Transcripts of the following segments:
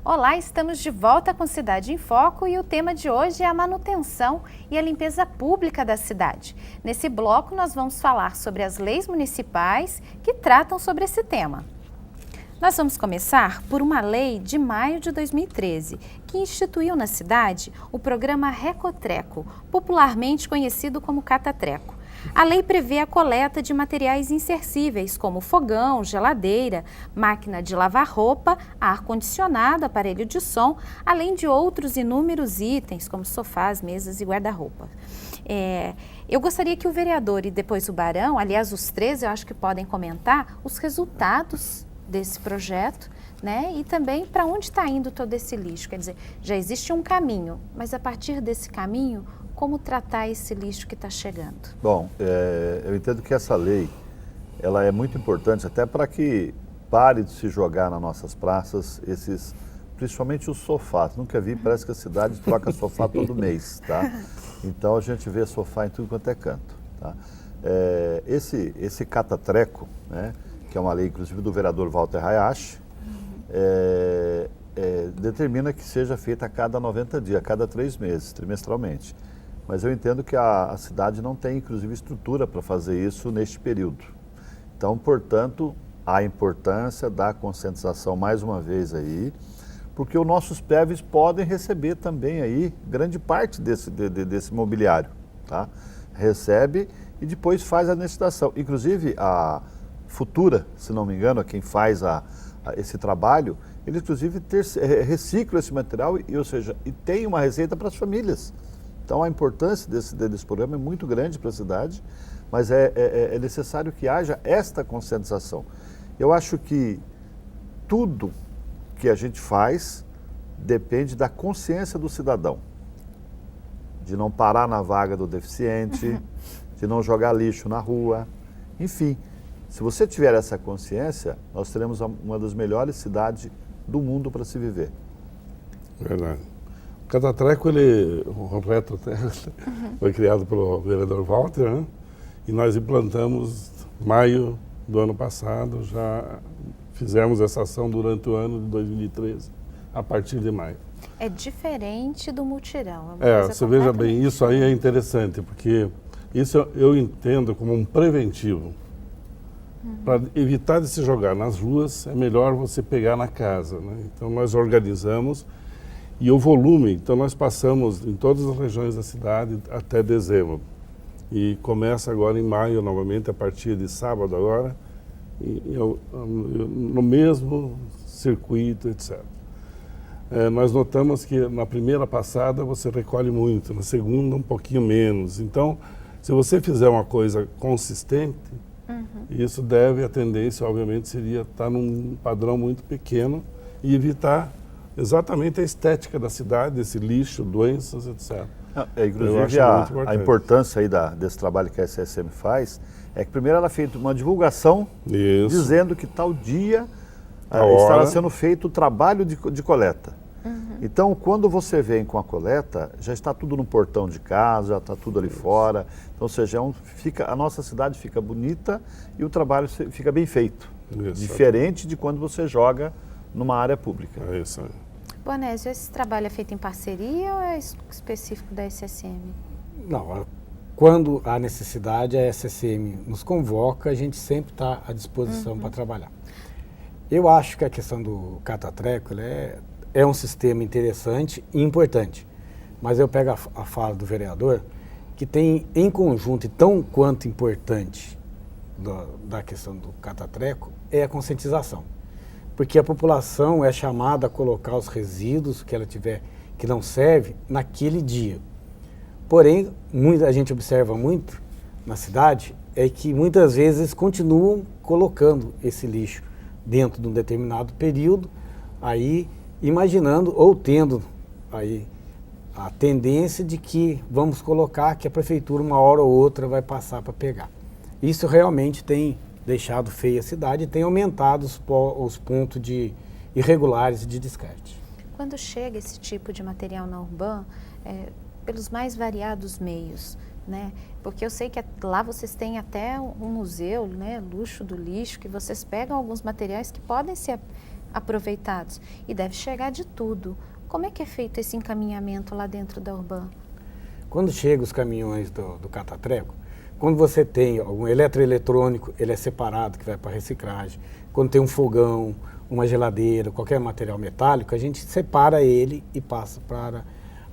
Olá, estamos de volta com Cidade em Foco e o tema de hoje é a manutenção e a limpeza pública da cidade. Nesse bloco nós vamos falar sobre as leis municipais que tratam sobre esse tema. Nós vamos começar por uma lei de maio de 2013, que instituiu na cidade o programa Recotreco, popularmente conhecido como Catatreco. A lei prevê a coleta de materiais insercíveis, como fogão, geladeira, máquina de lavar roupa, ar-condicionado, aparelho de som, além de outros inúmeros itens, como sofás, mesas e guarda-roupa. Eu gostaria que o vereador e depois o Barão, aliás, os três, eu acho que podem comentar os resultados desse projeto, né? E também para onde está indo todo esse lixo. Quer dizer, já existe um caminho, mas a partir desse caminho, como tratar esse lixo que está chegando? Bom, eu entendo que essa lei, ela é muito importante até para que pare de se jogar nas nossas praças principalmente os sofás. Nunca vi, parece que a cidade troca sofá todo mês, tá? Então a gente vê sofá em tudo quanto é canto, tá? Esse catatreco, né, que é uma lei inclusive do vereador Walter Hayashi, determina que seja feita a cada 90 dias, a cada 3 meses, trimestralmente. Mas eu entendo que a cidade não tem, inclusive, estrutura para fazer isso neste período. Então, portanto, a importância da conscientização, mais uma vez aí, porque os nossos PEVs podem receber também aí grande parte desse mobiliário, tá? Recebe e depois faz a licitação. Inclusive, a Futura, se não me engano, quem faz esse trabalho, ele inclusive recicla esse material e tem uma receita para as famílias. Então a importância desse programa é muito grande para a cidade, mas é necessário que haja esta conscientização. Eu acho que tudo que a gente faz depende da consciência do cidadão, de não parar na vaga do deficiente, de não jogar lixo na rua, enfim. Se você tiver essa consciência, nós teremos uma das melhores cidades do mundo para se viver. Verdade. O Catatreco, o completo foi criado pelo vereador Walter, né? E nós implantamos em maio do ano passado, já fizemos essa ação durante o ano de 2013, a partir de maio. É diferente do mutirão. Você veja bem, isso aí é interessante, porque isso eu entendo como um preventivo. Para evitar de se jogar nas ruas, é melhor você pegar na casa, né? Então nós organizamos e o volume, então nós passamos em todas as regiões da cidade até dezembro. E começa agora em maio novamente, a partir de sábado agora, no mesmo circuito, etc. Nós notamos que na primeira passada você recolhe muito, na segunda um pouquinho menos. Então, se você fizer uma coisa consistente, isso a tendência, obviamente, seria estar num padrão muito pequeno e evitar exatamente a estética da cidade, esse lixo, doenças, etc. Inclusive, a importância aí desse trabalho que a SSM faz é que primeiro ela fez uma divulgação dizendo que tal dia estará sendo feito o trabalho de coleta. Então, quando você vem com a coleta, já está tudo no portão de casa, já está tudo ali fora. Então, ou seja, a nossa cidade fica bonita e o trabalho fica bem feito. Diferente de quando você joga numa área pública. É isso aí. Bonésio, esse trabalho é feito em parceria ou é específico da SSM? Não, quando há necessidade, a SSM nos convoca, a gente sempre está à disposição para trabalhar. Eu acho que a questão do Catatreco é um sistema interessante e importante, mas eu pego a fala do vereador, que tem em conjunto e tão quanto importante da questão do Catatreco é a conscientização. Porque a população é chamada a colocar os resíduos que ela tiver que não serve naquele dia. Porém, a gente observa muito na cidade é que muitas vezes continuam colocando esse lixo dentro de um determinado período, aí imaginando ou tendo aí a tendência de que vamos colocar que a prefeitura uma hora ou outra vai passar para pegar. Isso realmente tem deixado feia a cidade e tem aumentado os pontos irregulares de descarte. Quando chega esse tipo de material na Urban, pelos mais variados meios, né? Porque eu sei que lá vocês têm até um museu, né? Luxo do lixo, que vocês pegam alguns materiais que podem ser aproveitados. E deve chegar de tudo. Como é que é feito esse encaminhamento lá dentro da Urban? Quando chegam os caminhões do Catatreco, quando você tem algum eletroeletrônico, ele é separado, que vai para reciclagem. Quando tem um fogão, uma geladeira, qualquer material metálico, a gente separa ele e passa para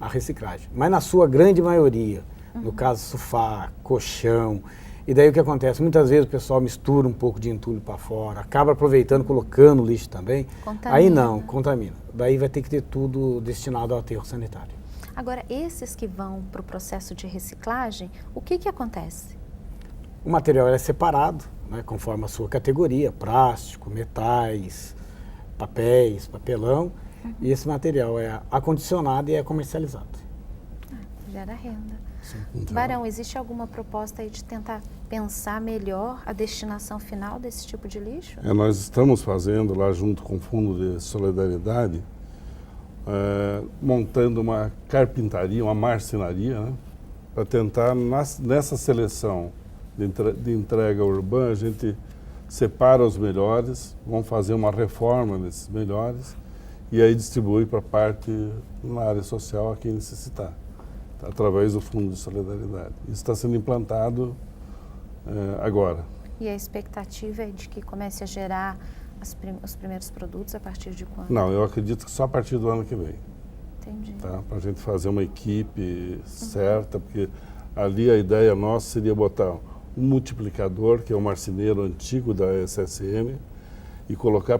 a reciclagem. Mas na sua grande maioria, no caso sofá, colchão, e daí o que acontece? Muitas vezes o pessoal mistura um pouco de entulho para fora, acaba aproveitando, colocando lixo também. Contamina. Aí não, contamina. Daí vai ter que ter tudo destinado ao aterro sanitário. Agora, esses que vão para o processo de reciclagem, o que acontece? O material é separado, né, conforme a sua categoria, plástico, metais, papéis, papelão, e esse material é acondicionado e é comercializado. Gera renda. Então, Barão, existe alguma proposta aí de tentar pensar melhor a destinação final desse tipo de lixo? nós estamos fazendo lá junto com o Fundo de Solidariedade, montando uma carpintaria, uma marcenaria, né, para tentar, nessa seleção de entrega urbana, a gente separa os melhores, vamos fazer uma reforma desses melhores e aí distribui para a parte na área social a quem necessitar, através do Fundo de Solidariedade. Isso está sendo implantado agora. E a expectativa é de que comece a gerar os primeiros produtos a partir de quando? Não, eu acredito que só a partir do ano que vem. Entendi. Tá? Para a gente fazer uma equipe certa, porque ali a ideia nossa seria botar um multiplicador, que é o marceneiro antigo da SSM, e colocar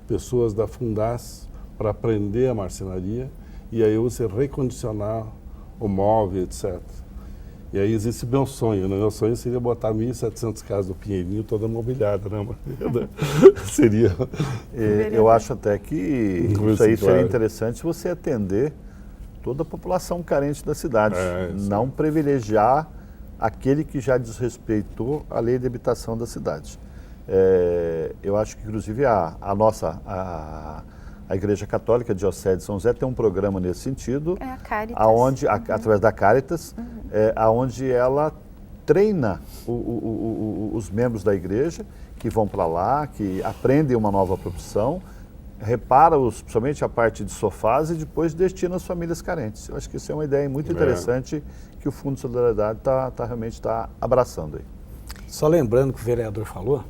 pessoas da Fundas para aprender a marcenaria e aí você recondicionar o móvel, etc. E aí existe meu sonho, né? Meu sonho seria botar 1.700 casas do Pinheirinho toda mobiliada, né? Seria... Eu acho até que isso aí seria interessante se você atender toda a população carente da cidade, não privilegiar aquele que já desrespeitou a lei de habitação da cidade. Eu acho que, inclusive, a Igreja Católica Diocese de São José tem um programa nesse sentido, a Caritas. Através da Caritas, onde ela treina os membros da igreja que vão para lá, que aprendem uma nova profissão, repara principalmente a parte de sofás e depois destina às famílias carentes. Eu acho que isso é uma ideia muito interessante que o Fundo de Solidariedade realmente está abraçando aí. Só lembrando que o vereador falou,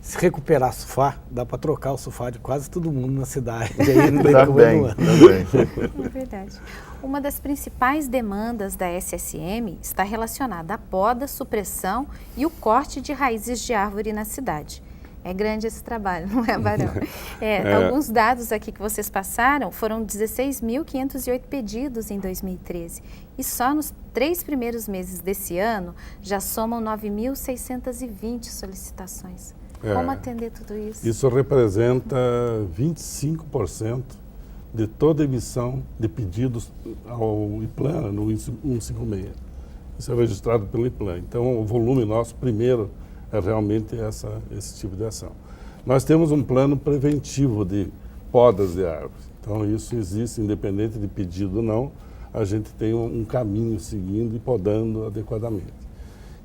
se recuperar sofá, dá para trocar o sofá de quase todo mundo na cidade. Também. É verdade. Uma das principais demandas da SSM está relacionada à poda, supressão e o corte de raízes de árvore na cidade. É grande esse trabalho, não é, Barão? Alguns dados aqui que vocês passaram, foram 16.508 pedidos em 2013. E só nos 3 primeiros meses desse ano, já somam 9.620 solicitações. Como atender tudo isso? Isso representa 25% de toda a emissão de pedidos ao IPLAN, no 156. Isso é registrado pelo IPLAN. Então, o volume nosso, primeiro, é realmente esse tipo de ação. Nós temos um plano preventivo de podas de árvores. Então, isso existe, independente de pedido ou não, a gente tem um caminho seguindo e podando adequadamente.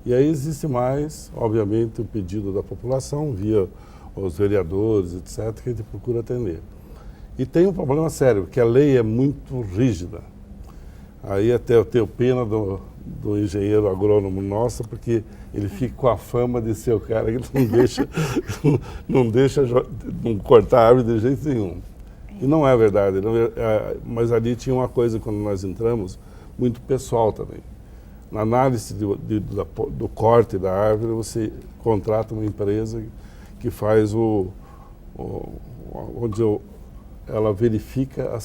E aí existe mais, obviamente, o pedido da população, via os vereadores, etc., que a gente procura atender. E tem um problema sério, que a lei é muito rígida. Aí até eu tenho pena do engenheiro agrônomo nosso, porque ele fica com a fama de ser o cara que não deixa cortar a árvore de jeito nenhum. E não é verdade, mas ali tinha uma coisa, quando nós entramos, muito pessoal também. Na análise do corte da árvore, você contrata uma empresa que faz ela verifica a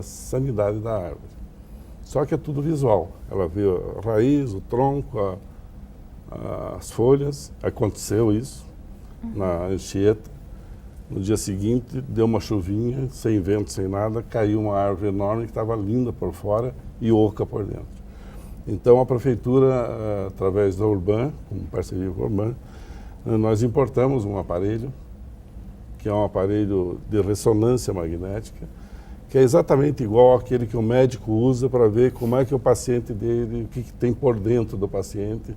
sanidade da árvore. Só que é tudo visual. Ela vê a raiz, o tronco, as folhas. Aconteceu isso na Anchieta. No dia seguinte, deu uma chuvinha, sem vento, sem nada, caiu uma árvore enorme que estava linda por fora e oca por dentro. Então, a prefeitura, através da Urban, com parceria com a Urban, nós importamos um aparelho, que é um aparelho de ressonância magnética, que é exatamente igual àquele que o médico usa para ver como é que o paciente dele, o que tem por dentro do paciente.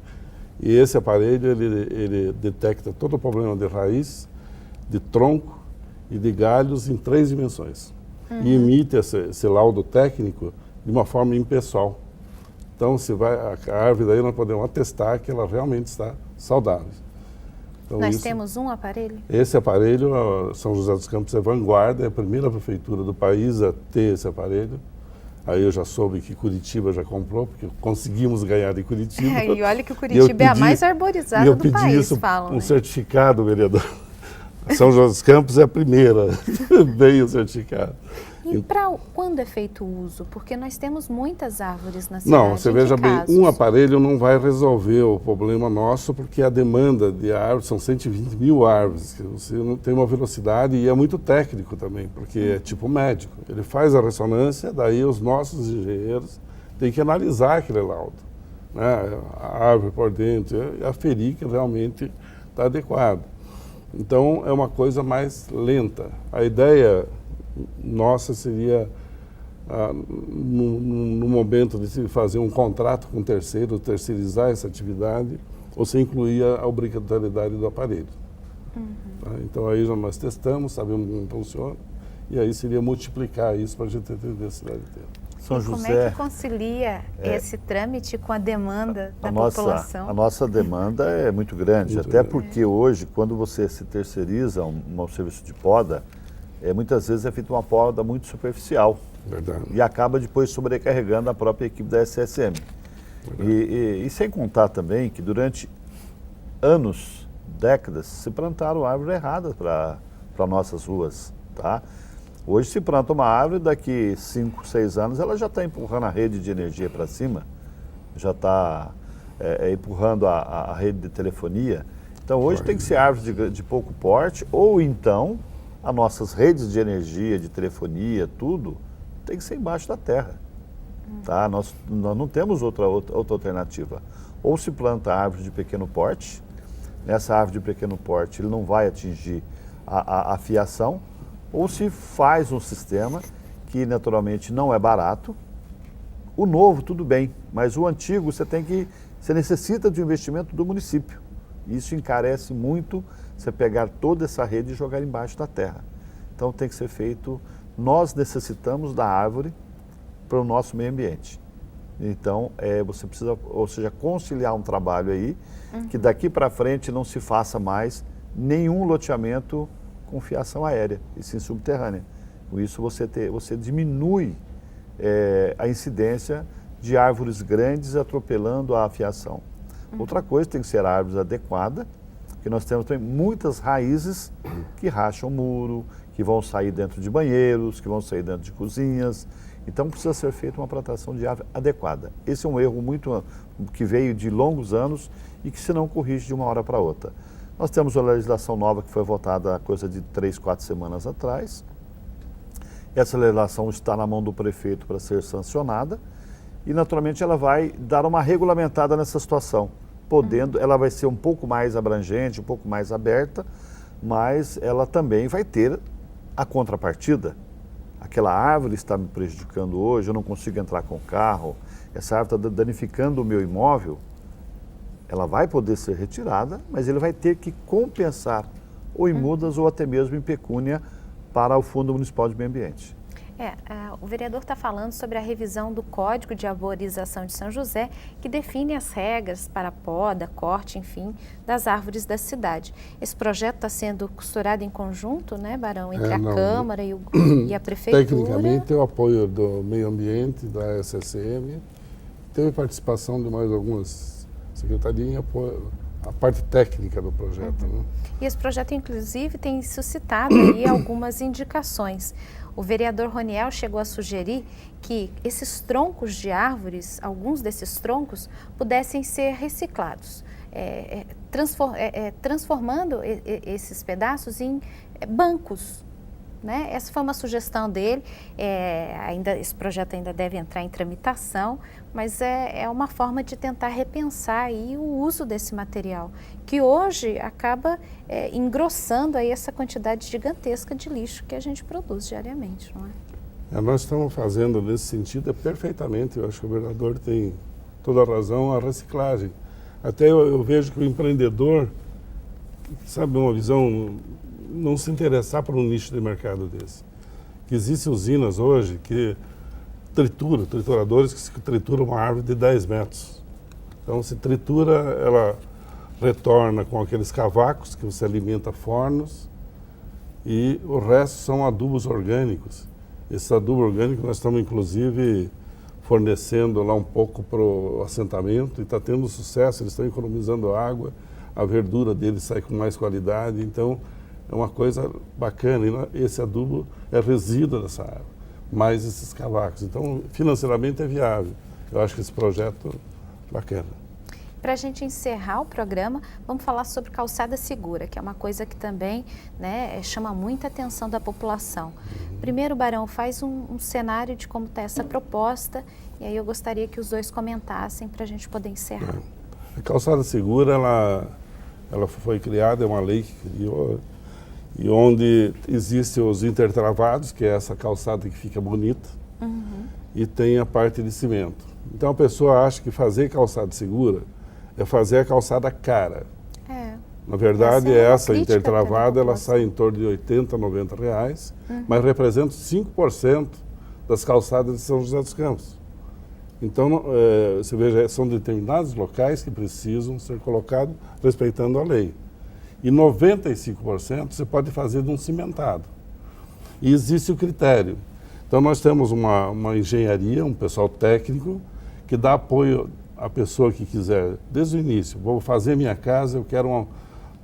E esse aparelho, ele detecta todo o problema de raiz, de tronco e de galhos em 3 dimensões. E emite esse laudo técnico de uma forma impessoal. Então, a árvore daí nós podemos atestar que ela realmente está saudável. Então, Nós temos um aparelho? Esse aparelho, São José dos Campos é vanguarda, é a primeira prefeitura do país a ter esse aparelho. Aí eu já soube que Curitiba já comprou, porque conseguimos ganhar de Curitiba. E olha que o Curitiba é a mais arborizada do país, falam. Um certificado, vereador. São José dos Campos é a primeira, veio o certificado. E para quando é feito o uso? Porque nós temos muias árvores na cidade. Não, você veja bem, um aparelho não vai resolver o problema nosso, porque a demanda de árvores, são 120 mil árvores, que você não tem uma velocidade e é muito técnico também, porque é tipo médico. Ele faz a ressonância, daí os nossos engenheiros têm que analisar aquele laudo, né? A árvore por dentro, e aferir que realmente está adequado. Então, é uma coisa mais lenta. A ideia nossa seria, no momento de se fazer um contrato com terceiro, terceirizar essa atividade, você incluir a obrigatoriedade do aparelho. Tá? Então, aí nós testamos, sabemos como funciona, e aí seria multiplicar isso para a gente atender a cidade inteira. São Como José, é que concilia esse trâmite com a demanda da nossa, população? A nossa demanda é muito grande, Muito até grande. porque hoje, quando você se terceiriza um serviço de poda, muitas vezes é feita uma poda muito superficial Verdade. e acaba depois sobrecarregando a própria equipe da SSM. E sem contar também que durante anos, décadas, se plantaram árvores erradas para nossas ruas, tá? Hoje se planta uma árvore, daqui 5, 6 anos ela já está empurrando a rede de energia para cima, já está empurrando a rede de telefonia. Então hoje tem que ser árvores de pouco porte, ou então as nossas redes de energia, de telefonia, tudo, tem que ser embaixo da terra. Tá? Nós não temos outra alternativa. Ou se planta árvore de pequeno porte, nessa árvore de pequeno porte ele não vai atingir a fiação, ou se faz um sistema que naturalmente não é barato. O novo tudo bem, mas o antigo você necessita de um investimento do município. Isso encarece muito você pegar toda essa rede e jogar embaixo da terra. Então tem que ser feito, nós necessitamos da árvore para o nosso meio ambiente. Então você precisa, ou seja, conciliar um trabalho aí, que daqui para frente não se faça mais nenhum loteamento com fiação aérea, e sim subterrânea. Com isso você diminui a incidência de árvores grandes atropelando a fiação. Outra coisa, tem que ser árvores adequadas, porque nós temos também muitas raízes que racham muro, que vão sair dentro de banheiros, que vão sair dentro de cozinhas. Então precisa ser feita uma plantação de árvore adequada. Esse é um erro que veio de longos anos e que se não corrige de uma hora para outra. Nós temos uma legislação nova que foi votada há coisa de 3, 4 semanas atrás. Essa legislação está na mão do prefeito para ser sancionada e, naturalmente, ela vai dar uma regulamentada nessa situação. Ela vai ser um pouco mais abrangente, um pouco mais aberta, mas ela também vai ter a contrapartida. Aquela árvore está me prejudicando hoje, eu não consigo entrar com o carro, essa árvore está danificando o meu imóvel. Ela vai poder ser retirada, mas ele vai ter que compensar ou em mudas ou até mesmo em pecúnia para o Fundo Municipal de Meio Ambiente. O vereador está falando sobre a revisão do Código de Arborização de São José, que define as regras para poda, corte, enfim, das árvores da cidade. Esse projeto está sendo costurado em conjunto, né, Barão, entre a Câmara e a Prefeitura? Tecnicamente, tem o apoio do Meio Ambiente, da SSM, teve participação de mais algumas secretarias, a parte técnica do projeto. Né? E esse projeto, inclusive, tem suscitado aí algumas indicações. O vereador Roniel chegou a sugerir que esses troncos de árvores, alguns desses troncos, pudessem ser reciclados, transformando esses pedaços em bancos. Né? Essa foi uma sugestão dele, esse projeto ainda deve entrar em tramitação, mas é uma forma de tentar repensar aí o uso desse material, que hoje acaba engrossando aí essa quantidade gigantesca de lixo que a gente produz diariamente, não é? Nós estamos fazendo nesse sentido perfeitamente, eu acho que o vereador tem toda a razão, a reciclagem. Até eu vejo que o empreendedor, sabe, uma visão não se interessar por um nicho de mercado desse. Que existem usinas hoje que trituradores que trituram uma árvore de 10 metros. Então, se tritura, ela retorna com aqueles cavacos que você alimenta fornos e o resto são adubos orgânicos. Esse adubo orgânico nós estamos, inclusive, fornecendo lá um pouco para o assentamento e está tendo sucesso, eles estão economizando água, a verdura deles sai com mais qualidade, então é uma coisa bacana. E esse adubo é resíduo dessa árvore, mais esses cavacos. Então, financeiramente é viável. Eu acho que esse projeto é bacana. Para a gente encerrar o programa, vamos falar sobre calçada segura, que é uma coisa que também, né, chama muita atenção da população. Primeiro, Barão, faz um cenário de como está essa proposta, e aí eu gostaria que os dois comentassem para a gente poder encerrar. A calçada segura, ela foi criada, é uma lei que criou, e onde existem os intertravados, que é essa calçada que fica bonita, e tem a parte de cimento. Então a pessoa acha que fazer calçada segura é fazer a calçada cara. Na verdade, essa intertravada, ela sai em torno de R$80, R$90, mas representa 5% das calçadas de São José dos Campos. Então, você veja, são determinados locais que precisam ser colocados respeitando a lei. E 95% você pode fazer de um cimentado. E existe o critério. Então, nós temos uma engenharia, um pessoal técnico, que dá apoio à pessoa que quiser, desde o início. Vou fazer minha casa, eu quero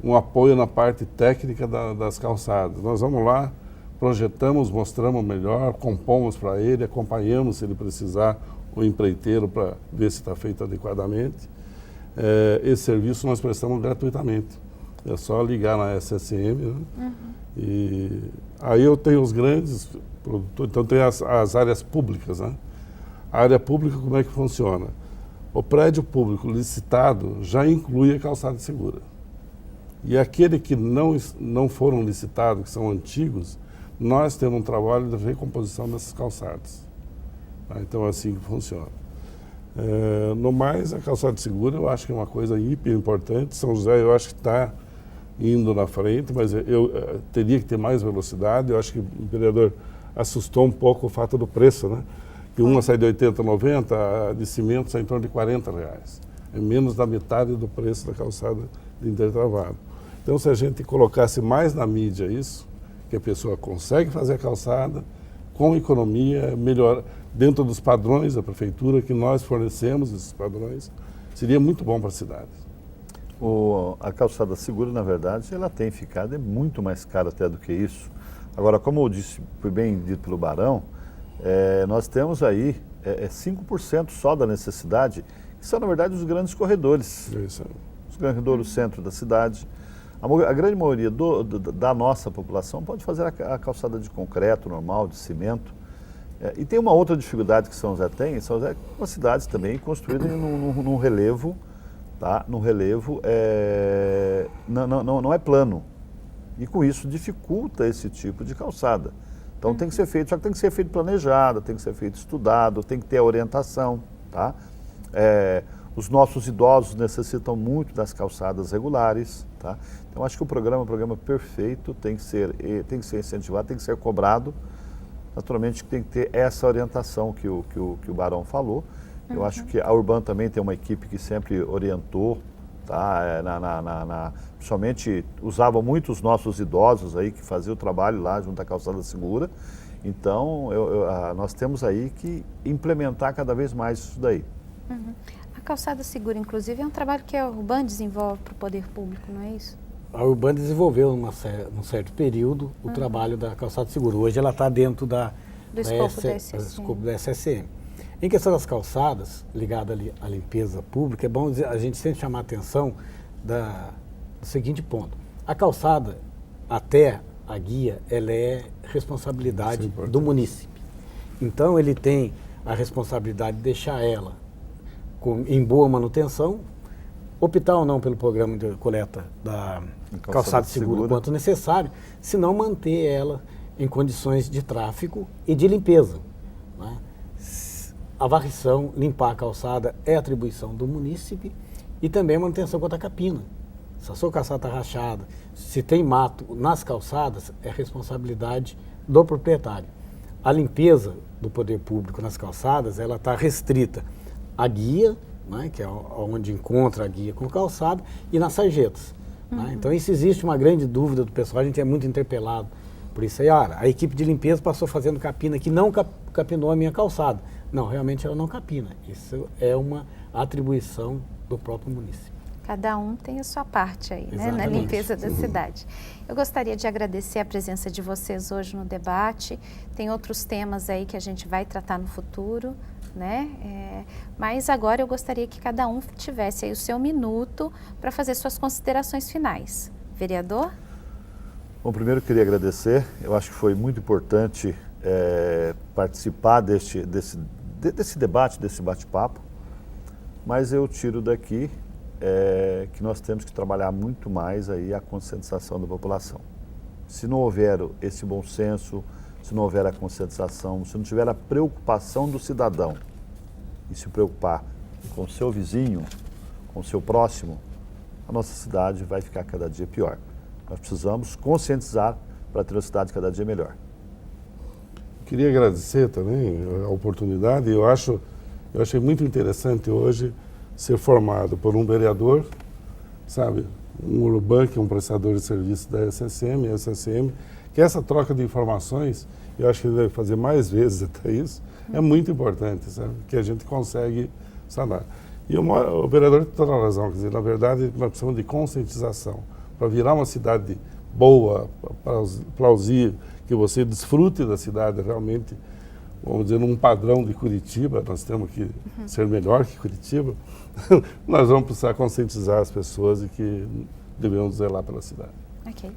um apoio na parte técnica das calçadas. Nós vamos lá, projetamos, mostramos melhor, compomos para ele, acompanhamos se ele precisar, o empreiteiro, para ver se está feito adequadamente. Esse serviço nós prestamos gratuitamente. É só ligar na SSM, né? E aí eu tenho os grandes produtores, então tem as áreas públicas, né? A área pública, como é que funciona? O prédio público licitado já inclui a calçada segura. E aquele que não foram licitados, que são antigos, nós temos um trabalho de recomposição dessas calçadas. Tá? Então é assim que funciona. No mais, a calçada segura eu acho que é uma coisa hiper importante. São José eu acho que está indo na frente, mas eu teria que ter mais velocidade. Eu acho que o vereador assustou um pouco o fato do preço, né? Que uma sai de 80, 90, a de cimento sai em torno de R$40. É menos da metade do preço da calçada de intertravado. Então, se a gente colocasse mais na mídia isso, que a pessoa consegue fazer a calçada com economia, melhor, dentro dos padrões da prefeitura, que nós fornecemos esses padrões, seria muito bom para a cidade. A calçada segura, na verdade, ela tem ficado muito mais cara até do que isso. Agora, como eu disse, foi bem dito pelo Barão, nós temos aí 5% só da necessidade, que são, na verdade, os grandes corredores. Isso. Os corredores do centro da cidade. A grande maioria da nossa população pode fazer a calçada de concreto normal, de cimento. E tem uma outra dificuldade que São José tem. São José é uma cidade também construída num relevo, tá? Num relevo não é plano. E com isso dificulta esse tipo de calçada. Então tem que ser feito, só que tem que ser feito planejado, tem que ser feito estudado, tem que ter a orientação, tá? Os nossos idosos necessitam muito das calçadas regulares, tá? Então acho que o programa é um programa perfeito, tem que ser incentivado, tem que ser cobrado. Naturalmente tem que ter essa orientação que o Barão falou. Eu acho que a Urban também tem uma equipe que sempre orientou, tá? Principalmente usava muito os nossos idosos aí que faziam o trabalho lá junto à calçada segura. Então nós temos aí que implementar cada vez mais isso daí. A calçada segura, inclusive, é um trabalho que a Urban desenvolve para o poder público, não é isso? A Urban desenvolveu num certo período o trabalho da calçada segura. Hoje ela está dentro do escopo da SSM. Em questão das calçadas, ligada ali à limpeza pública, é bom a gente sempre chamar a atenção do seguinte ponto. A calçada, até a guia, ela é responsabilidade do munícipe. Então ele tem a responsabilidade de deixar ela em boa manutenção, optar ou não pelo programa de coleta da calçada segura quanto necessário, se não manter ela em condições de tráfego e de limpeza, né? A varrição, limpar a calçada é atribuição do munícipe e também a manutenção quanto à capina. Se a sua calçada está rachada, se tem mato nas calçadas, é responsabilidade do proprietário. A limpeza do poder público nas calçadas, ela está restrita à guia, né, que é onde encontra a guia com calçada, e nas sarjetas. Né? Então, isso existe uma grande dúvida do pessoal, a gente é muito interpelado por isso aí. A equipe de limpeza passou fazendo capina que não capinou a minha calçada. Não, realmente ela não capina. Isso é uma atribuição do próprio município. Cada um tem a sua parte aí, né, na limpeza da cidade. Eu gostaria de agradecer a presença de vocês hoje no debate. Tem outros temas aí que a gente vai tratar no futuro, né? Mas agora eu gostaria que cada um tivesse aí o seu minuto para fazer suas considerações finais. Vereador? Bom, primeiro eu queria agradecer. Eu acho que foi muito importante participar desse debate, desse bate-papo. Mas eu tiro daqui que nós temos que trabalhar muito mais aí a conscientização da população. Se não houver esse bom senso, se não houver a conscientização, se não tiver a preocupação do cidadão e se preocupar com o seu vizinho, com o seu próximo, a nossa cidade vai ficar cada dia pior. Nós precisamos conscientizar para ter uma cidade cada dia melhor. Queria agradecer também a oportunidade. Eu achei muito interessante hoje ser formado por um vereador, sabe, um Urban, que é um prestador de serviço da SSM, que essa troca de informações, eu acho que ele deve fazer mais vezes até isso, é muito importante, sabe, que a gente consegue sanar. E o vereador tem toda a razão, quer dizer, na verdade, nós precisamos de conscientização para virar uma cidade boa, plausível, que você desfrute da cidade realmente, vamos dizer, num padrão de Curitiba, nós temos que ser melhor que Curitiba, nós vamos precisar conscientizar as pessoas e que devemos zelar pela cidade. Ok.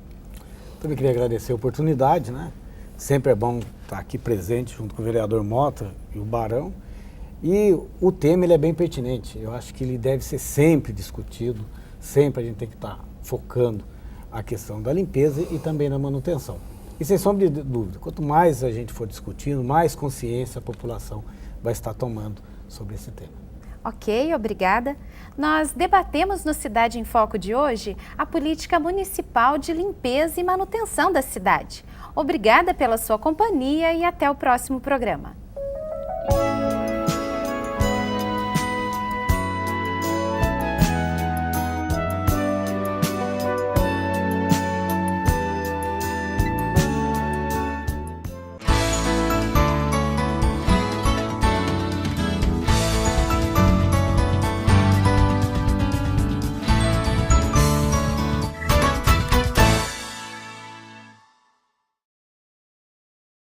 Também queria agradecer a oportunidade, né? Sempre é bom estar aqui presente junto com o vereador Mota e o Barão. E o tema ele é bem pertinente, eu acho que ele deve ser sempre discutido, sempre a gente tem que estar focando a questão da limpeza e também na manutenção. E sem sombra de dúvida, quanto mais a gente for discutindo, mais consciência a população vai estar tomando sobre esse tema. Ok, obrigada. Nós debatemos no Cidade em Foco de hoje a política municipal de limpeza e manutenção da cidade. Obrigada pela sua companhia e até o próximo programa.